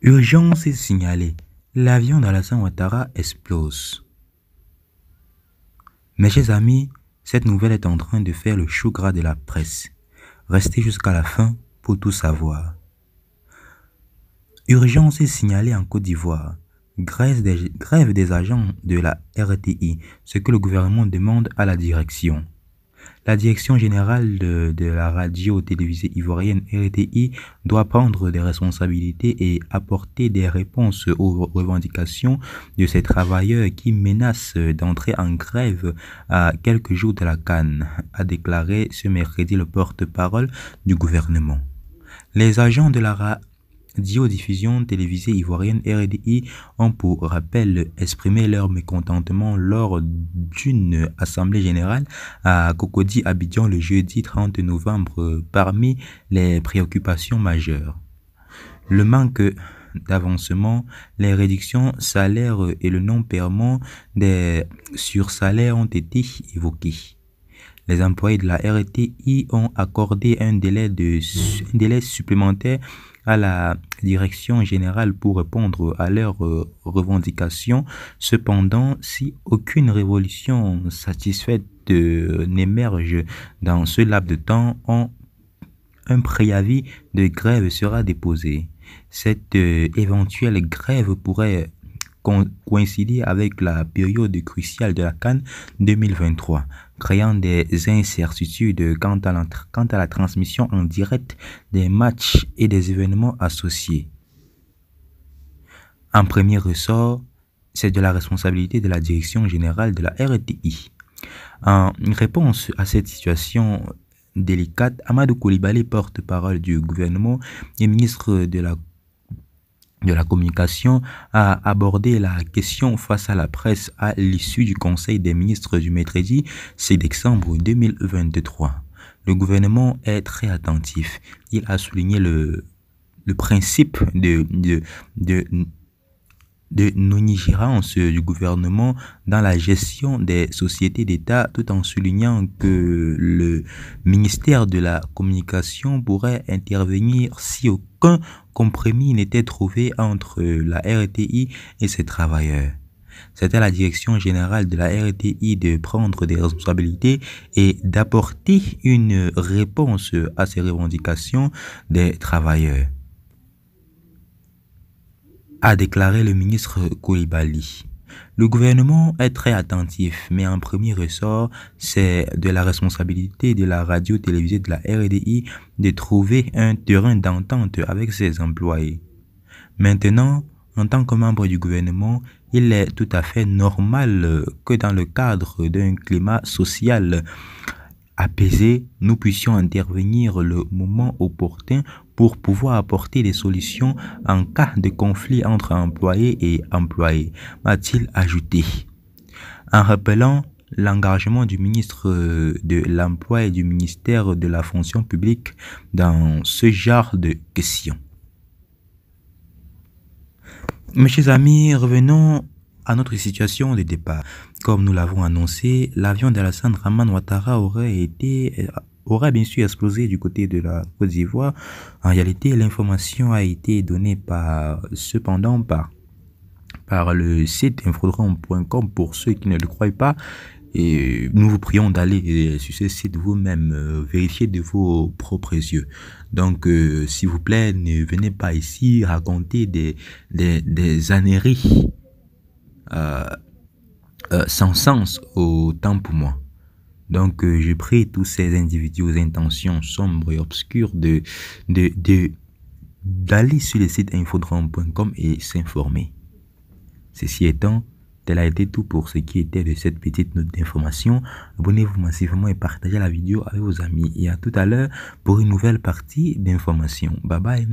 Urgence est signalée. L'avion d'Alassane Ouattara explose. Mes chers amis, cette nouvelle est en train de faire le chou gras de la presse. Restez jusqu'à la fin pour tout savoir. Urgence est signalée en Côte d'Ivoire. Grève des agents de la RTI, ce que le gouvernement demande à la direction. La direction générale de la radio-télévisée ivoirienne RTI doit prendre des responsabilités et apporter des réponses aux revendications de ces travailleurs qui menacent d'entrer en grève à quelques jours de la CAN, a déclaré ce mercredi le porte-parole du gouvernement. Les agents de la radiodiffusion télévisée ivoirienne RDI ont pour rappel exprimé leur mécontentement lors d'une assemblée générale à Cocody Abidjan le jeudi 30 novembre. Parmi les préoccupations majeures, le manque d'avancement, les réductions salaires et le non-paiement des sursalaires ont été évoqués. Les employés de la RTI ont accordé un délai supplémentaire à la direction générale pour répondre à leurs revendications. Cependant, si aucune révolution satisfaite n'émerge dans ce laps de temps, un préavis de grève sera déposé. Cette éventuelle grève pourrait coïncider avec la période cruciale de la CAN 2023, créant des incertitudes quant à la transmission en direct des matchs et des événements associés. En premier ressort, c'est de la responsabilité de la direction générale de la RTI. En réponse à cette situation délicate, Amadou Coulibaly, porte-parole du gouvernement et ministre de la communication, a abordé la question face à la presse à l'issue du Conseil des ministres du mercredi 6 décembre 2023. Le gouvernement est très attentif. Il a souligné le principe de non-ingérence du gouvernement dans la gestion des sociétés d'État, tout en soulignant que le ministère de la Communication pourrait intervenir si aucun compromis n'était trouvé entre la RTI et ses travailleurs. C'est à la direction générale de la RTI de prendre des responsabilités et d'apporter une réponse à ces revendications des travailleurs, a déclaré le ministre Coulibaly. Le gouvernement est très attentif, mais en premier ressort, c'est de la responsabilité de la radio-télévisée de la RDI de trouver un terrain d'entente avec ses employés. Maintenant, en tant que membre du gouvernement, il est tout à fait normal que dans le cadre d'un climat social apaisé, nous puissions intervenir le moment opportun pour pouvoir apporter des solutions en cas de conflit entre employés et employés, a-t-il ajouté, en rappelant l'engagement du ministre de l'Emploi et du ministère de la Fonction publique dans ce genre de questions. Mes chers amis, revenons à notre situation de départ. Comme nous l'avons annoncé, l'avion d'Alassane Ouattara aurait bien sûr explosé du côté de la Côte d'Ivoire. En réalité, l'information a été donnée cependant par le site infodrome.com pour ceux qui ne le croient pas. Et nous vous prions d'aller sur ce site vous-même, vérifier de vos propres yeux. Donc, s'il vous plaît, ne venez pas ici raconter des âneries sans sens autant pour moi. Donc, je prie tous ces individus aux intentions sombres et obscures d'aller sur le site infodrome.com et s'informer. Ceci étant, tel a été tout pour ce qui était de cette petite note d'information. Abonnez-vous massivement et partagez la vidéo avec vos amis. Et à tout à l'heure pour une nouvelle partie d'information. Bye bye.